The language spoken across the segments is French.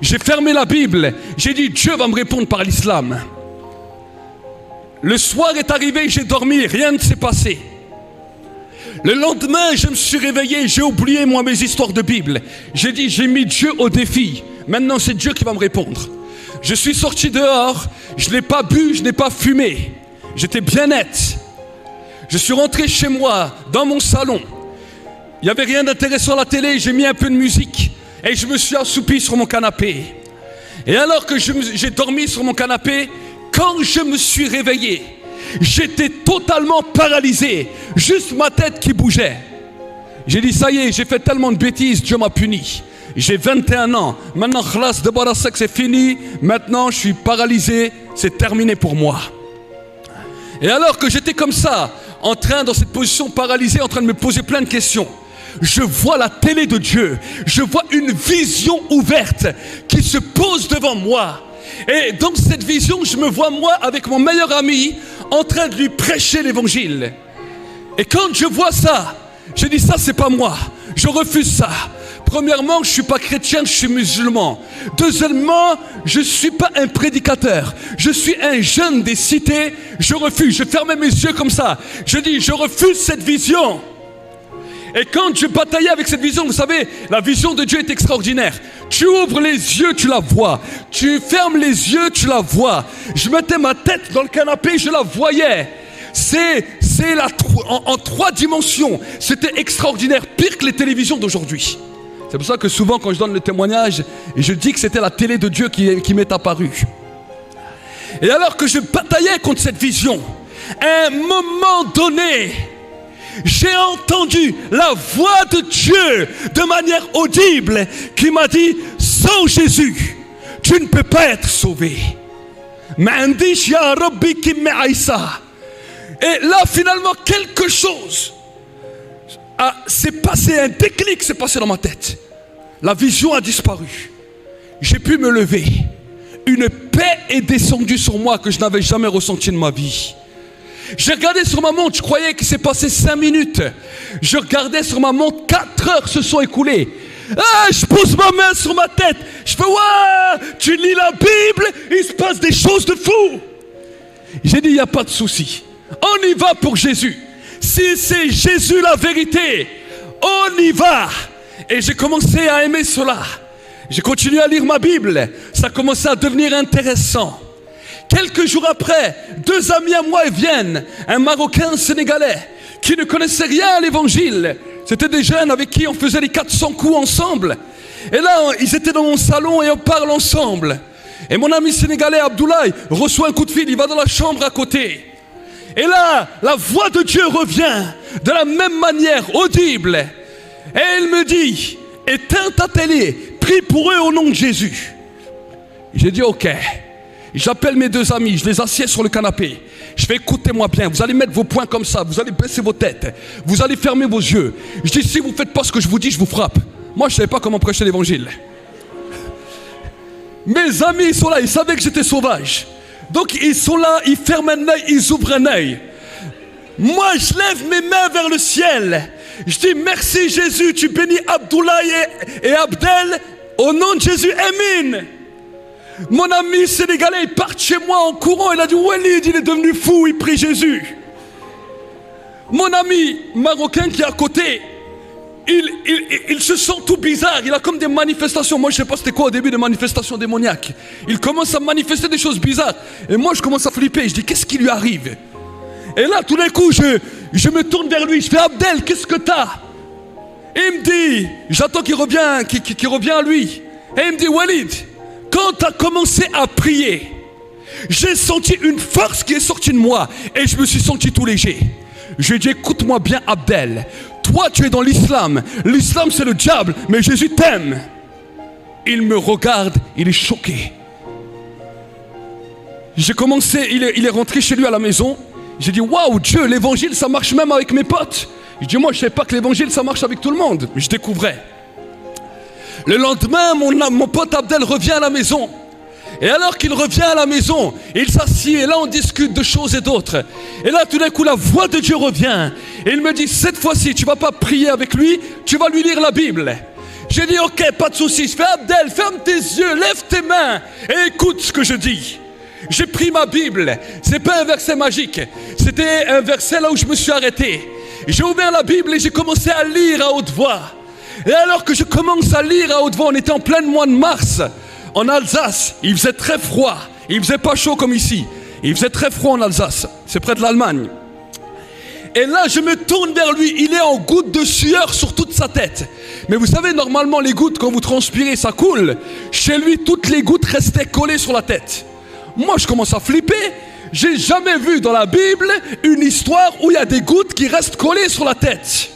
J'ai fermé la Bible. J'ai dit, Dieu va me répondre par l'islam. Le soir est arrivé, j'ai dormi, rien ne s'est passé. Le lendemain, je me suis réveillé, j'ai oublié moi mes histoires de Bible. J'ai dit, j'ai mis Dieu au défi. Maintenant, c'est Dieu qui va me répondre. Je suis sorti dehors, je n'ai pas bu, je n'ai pas fumé. J'étais bien net. Je suis rentré chez moi, dans mon salon. Il n'y avait rien d'intéressant à la télé, j'ai mis un peu de musique. Et je me suis assoupi sur mon canapé. Et alors que j'ai dormi sur mon canapé, quand je me suis réveillé, j'étais totalement paralysé. Juste ma tête qui bougeait. J'ai dit, ça y est, j'ai fait tellement de bêtises, Dieu m'a puni. J'ai 21 ans. Maintenant, khlas de Barasek, c'est fini. Maintenant, je suis paralysé. C'est terminé pour moi. Et alors que j'étais comme ça, dans cette position paralysée, en train de me poser plein de questions, je vois la télé de Dieu. Je vois une vision ouverte qui se pose devant moi. Et dans cette vision, je me vois moi avec mon meilleur ami en train de lui prêcher l'évangile. Et quand je vois ça, je dis ça c'est pas moi. Je refuse ça. Premièrement, je ne suis pas chrétien, je suis musulman. Deuxièmement, je ne suis pas un prédicateur. Je suis un jeune des cités. Je refuse. Je fermais mes yeux comme ça. Je dis, je refuse cette vision. Et quand je bataillais avec cette vision, vous savez, la vision de Dieu est extraordinaire. Tu ouvres les yeux, tu la vois. Tu fermes les yeux, tu la vois. Je mettais ma tête dans le canapé, je la voyais. C'est en 3 dimensions. C'était extraordinaire, pire que les télévisions d'aujourd'hui. C'est pour ça que souvent quand je donne le témoignage, je dis que c'était la télé de Dieu qui m'est apparue. Et alors que je bataillais contre cette vision, à un moment donné, j'ai entendu la voix de Dieu de manière audible qui m'a dit, sans Jésus, tu ne peux pas être sauvé. Et là finalement quelque chose s'est passé, un déclic s'est passé dans ma tête. La vision a disparu. J'ai pu me lever. Une paix est descendue sur moi que je n'avais jamais ressentie de ma vie. J'ai regardé sur ma montre, je croyais qu'il s'est passé 5 minutes. Je regardais sur ma montre, 4 heures se sont écoulées. Je pose ma main sur ma tête. Je fais, ouais, tu lis la Bible, il se passe des choses de fou. J'ai dit, il n'y a pas de souci. On y va pour Jésus. Si c'est Jésus la vérité, on y va. Et j'ai commencé à aimer cela. J'ai continué à lire ma Bible. Ça commençait à devenir intéressant. Quelques jours après, 2 amis à moi viennent, un Marocain, un Sénégalais, qui ne connaissait rien à l'évangile. C'était des jeunes avec qui on faisait les 400 coups ensemble. Et là, ils étaient dans mon salon et on parle ensemble. Et mon ami sénégalais, Abdoulaye, reçoit un coup de fil, il va dans la chambre à côté. Et là, la voix de Dieu revient de la même manière, audible. Et il me dit, éteins ta télé, prie pour eux au nom de Jésus. J'ai dit, ok. J'appelle mes 2 amis, je les assieds sur le canapé. Je fais, écoutez-moi bien, vous allez mettre vos poings comme ça, vous allez baisser vos têtes, vous allez fermer vos yeux. Je dis, si vous ne faites pas ce que je vous dis, je vous frappe. Moi, je ne savais pas comment prêcher l'évangile. Mes amis, ils sont là, ils savaient que j'étais sauvage. Donc, ils sont là, ils ferment un œil, ils ouvrent un œil. Moi, je lève mes mains vers le ciel. Je dis, merci Jésus, tu bénis Abdoulaye et Abdel. Au nom de Jésus, Amen. Mon ami sénégalais, il part chez moi en courant. Il a dit, Walid, il est devenu fou, il prie Jésus. Mon ami marocain qui est à côté, il se sent tout bizarre. Il a comme des manifestations. Moi, je ne sais pas c'était quoi au début, des manifestations démoniaques. Il commence à manifester des choses bizarres. Et moi, je commence à flipper. Je dis, qu'est-ce qui lui arrive? Et là, tout d'un coup, je me tourne vers lui. Je fais, Abdel, qu'est-ce que t'as? Et il me dit, j'attends qu'il revient à lui. Et il me dit, Walid, quand tu as commencé à prier, j'ai senti une force qui est sortie de moi et je me suis senti tout léger. Je lui ai dit, écoute-moi bien Abdel, toi tu es dans l'islam. L'islam c'est le diable, mais Jésus t'aime. Il me regarde, il est choqué. J'ai commencé, il est rentré chez lui à la maison. J'ai dit, waouh Dieu, l'évangile ça marche même avec mes potes. Je dis, moi je ne savais pas que l'évangile ça marche avec tout le monde, mais je découvrais. Le lendemain, mon pote Abdel revient à la maison. Et alors qu'il revient à la maison, il s'assied et là on discute de choses et d'autres. Et là tout d'un coup la voix de Dieu revient. Et il me dit, cette fois-ci tu ne vas pas prier avec lui, tu vas lui lire la Bible. J'ai dit ok, pas de soucis. Je fais Abdel, ferme tes yeux, lève tes mains et écoute ce que je dis. J'ai pris ma Bible, c'est pas un verset magique, c'était un verset là où je me suis arrêté. J'ai ouvert la Bible et j'ai commencé à lire à haute voix. Et alors que je commence à lire à haute voix, on était en plein mois de mars, en Alsace, il faisait très froid, il faisait pas chaud comme ici, il faisait très froid en Alsace, c'est près de l'Allemagne. Et là je me tourne vers lui, il est en gouttes de sueur sur toute sa tête. Mais vous savez, normalement les gouttes, quand vous transpirez, ça coule. Chez lui, toutes les gouttes restaient collées sur la tête. Moi je commence à flipper. J'ai jamais vu dans la Bible une histoire où il y a des gouttes qui restent collées sur la tête.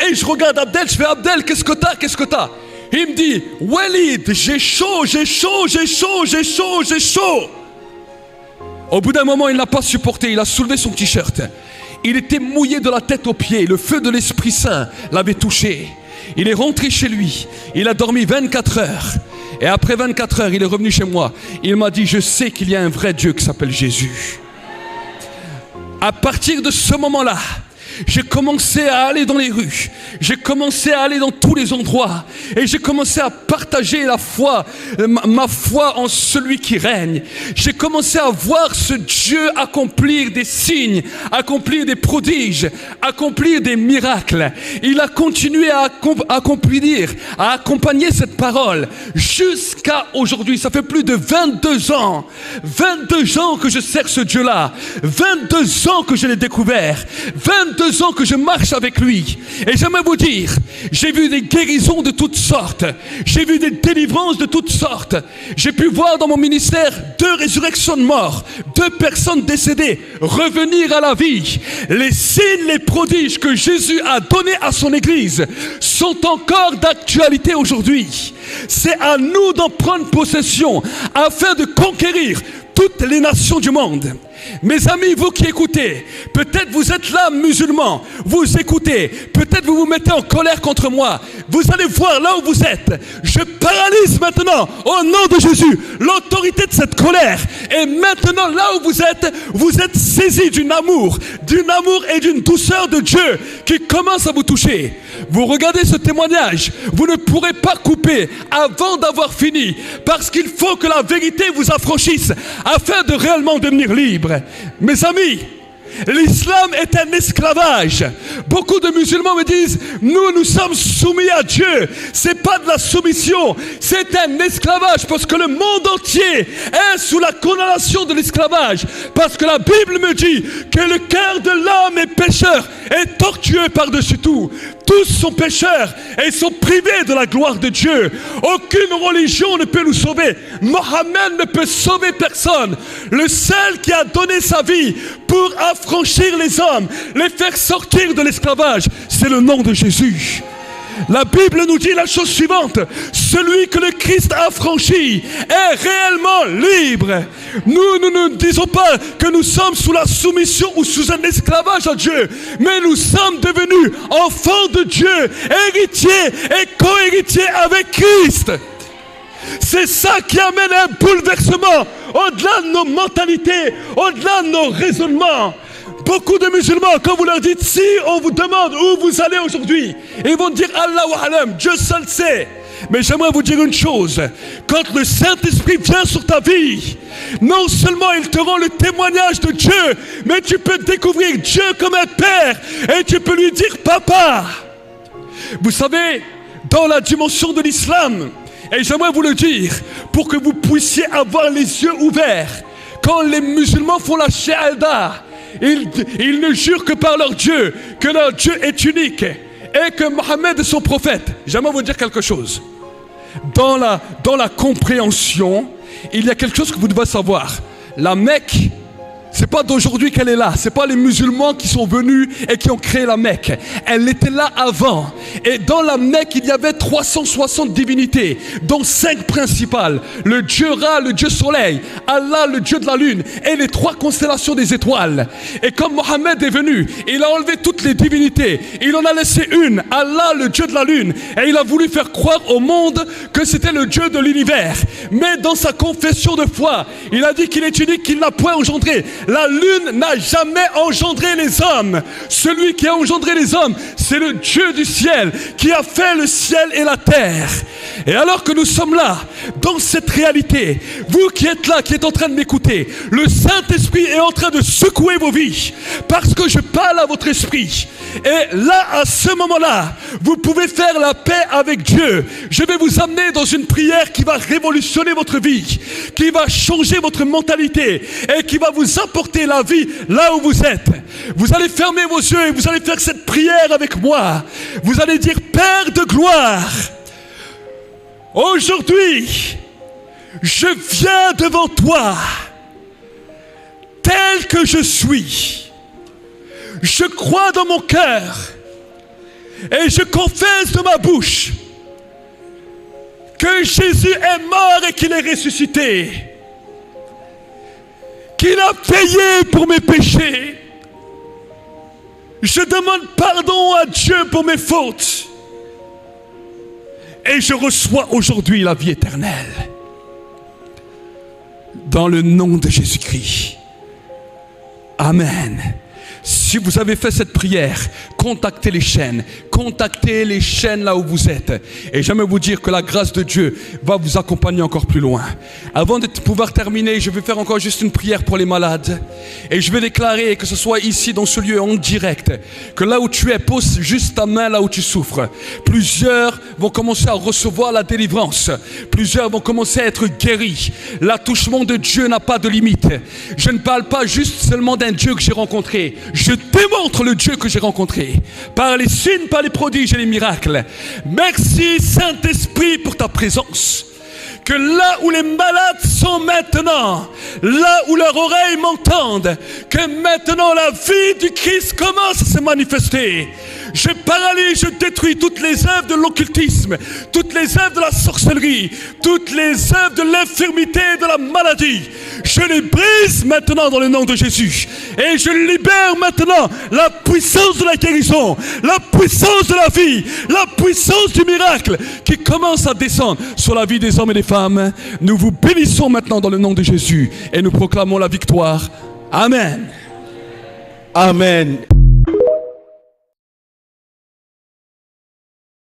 Et je regarde Abdel, je fais Abdel, qu'est-ce que t'as? Il me dit, Walid, j'ai chaud. Au bout d'un moment, il n'a pas supporté, il a soulevé son t-shirt. Il était mouillé de la tête aux pieds, le feu de l'Esprit Saint l'avait touché. Il est rentré chez lui, il a dormi 24 heures. Et après 24 heures, il est revenu chez moi. Il m'a dit, je sais qu'il y a un vrai Dieu qui s'appelle Jésus. À partir de ce moment-là, j'ai commencé à aller dans les rues, j'ai commencé à aller dans tous les endroits et j'ai commencé à partager la foi, ma foi en celui qui règne. J'ai commencé à voir ce Dieu accomplir des signes, accomplir des prodiges, accomplir des miracles. Il a continué à accompagner cette parole jusqu'à aujourd'hui. Ça fait plus de 22 ans que je sers ce Dieu-là, 22 ans que je l'ai découvert, 22 ans que je marche avec lui. Et j'aimerais vous dire, j'ai vu des guérisons de toutes sortes, j'ai vu des délivrances de toutes sortes. J'ai pu voir dans mon ministère 2 résurrections de morts, 2 personnes décédées revenir à la vie. Les signes, les prodiges que Jésus a donnés à son Église sont encore d'actualité aujourd'hui. C'est à nous d'en prendre possession afin de conquérir toutes les nations du monde. Mes amis, vous qui écoutez, peut-être vous êtes là musulmans, vous écoutez, peut-être vous vous mettez en colère contre moi. Vous allez voir là où vous êtes, je paralyse maintenant au nom de Jésus l'autorité de cette colère. Et maintenant là où vous êtes saisis d'un amour et d'une douceur de Dieu qui commence à vous toucher. Vous regardez ce témoignage, vous ne pourrez pas couper avant d'avoir fini, parce qu'il faut que la vérité vous affranchisse afin de réellement devenir libre. Mes amis, l'islam est un esclavage. Beaucoup de musulmans me disent, nous sommes soumis à Dieu. C'est pas de la soumission, c'est un esclavage, parce que le monde entier est sous la condamnation de l'esclavage. Parce que la Bible me dit que le cœur de l'homme est pécheur et tortueux par-dessus tout. Tous sont pécheurs et sont privés de la gloire de Dieu. Aucune religion ne peut nous sauver. Mohammed ne peut sauver personne. Le seul qui a donné sa vie pour affranchir les hommes, les faire sortir de l'esclavage, c'est le nom de Jésus. La Bible nous dit la chose suivante: celui que le Christ a franchi est réellement libre. Nous ne disons pas que nous sommes sous la soumission ou sous un esclavage à Dieu, mais nous sommes devenus enfants de Dieu, héritiers et co-héritiers avec Christ. C'est ça qui amène un bouleversement au-delà de nos mentalités, au-delà de nos raisonnements. Beaucoup de musulmans, quand vous leur dites, si on vous demande où vous allez aujourd'hui, ils vont dire Allahu Alam, Dieu seul sait. Mais j'aimerais vous dire une chose: quand le Saint-Esprit vient sur ta vie, non seulement il te rend le témoignage de Dieu, mais tu peux découvrir Dieu comme un père et tu peux lui dire papa. Vous savez, dans la dimension de l'islam, et j'aimerais vous le dire pour que vous puissiez avoir les yeux ouverts, quand les musulmans font la shahada, ils ne jurent que par leur Dieu, que leur Dieu est unique et que Mohammed est son prophète. J'aimerais vous dire quelque chose. Dans la compréhension, il y a quelque chose que vous devez savoir. La Mecque, c'est pas d'aujourd'hui qu'elle est là. C'est pas les musulmans qui sont venus et qui ont créé la Mecque. Elle était là avant. Et dans la Mecque, il y avait 360 divinités, dont 5 principales. Le Dieu Ra, le Dieu Soleil, Allah, le Dieu de la Lune, et les 3 constellations des étoiles. Et comme Mohammed est venu, il a enlevé toutes les divinités. Il en a laissé une, Allah, le Dieu de la Lune. Et il a voulu faire croire au monde que c'était le Dieu de l'univers. Mais dans sa confession de foi, il a dit qu'il est unique, qu'il n'a point engendré La lune n'a jamais engendré les hommes. Celui qui a engendré les hommes, c'est le Dieu du ciel, qui a fait le ciel et la terre. Et alors que nous sommes là, dans cette réalité, vous qui êtes là, qui êtes en train de m'écouter, le Saint-Esprit est en train de secouer vos vies, parce que je parle à votre esprit. Et là, à ce moment-là, vous pouvez faire la paix avec Dieu. Je vais vous amener dans une prière qui va révolutionner votre vie, qui va changer votre mentalité et qui va vous apporter la vie là où vous êtes. Vous allez fermer vos yeux et vous allez faire cette prière avec moi. Vous allez dire: Père de gloire, aujourd'hui, je viens devant toi tel que je suis. Je crois dans mon cœur et je confesse de ma bouche que Jésus est mort et qu'il est ressuscité, qu'il a payé pour mes péchés. Je demande pardon à Dieu pour mes fautes et je reçois aujourd'hui la vie éternelle. Dans le nom de Jésus-Christ. Amen. Si vous avez fait cette prière, contactez les chaînes là où vous êtes. Et j'aimerais vous dire que la grâce de Dieu va vous accompagner encore plus loin. Avant de pouvoir terminer, je vais faire encore juste une prière pour les malades. Et je vais déclarer, que ce soit ici dans ce lieu en direct, que là où tu es, pose juste ta main là où tu souffres. Plusieurs vont commencer à recevoir la délivrance. Plusieurs vont commencer à être guéris. L'attouchement de Dieu n'a pas de limite. Je ne parle pas juste seulement d'un Dieu que j'ai rencontré. Je démontre le Dieu que j'ai rencontré par les signes, par les prodiges et les miracles. Merci Saint-Esprit pour ta présence. Que là où les malades sont maintenant, là où leurs oreilles m'entendent, que maintenant la vie du Christ commence à se manifester. Je paralyse, je détruis toutes les œuvres de l'occultisme, toutes les œuvres de la sorcellerie, toutes les œuvres de l'infirmité et de la maladie. Je les brise maintenant dans le nom de Jésus. Et je libère maintenant la puissance de la guérison, la puissance de la vie, la puissance du miracle qui commence à descendre sur la vie des hommes et des femmes. Nous vous bénissons maintenant dans le nom de Jésus et nous proclamons la victoire. Amen. Amen.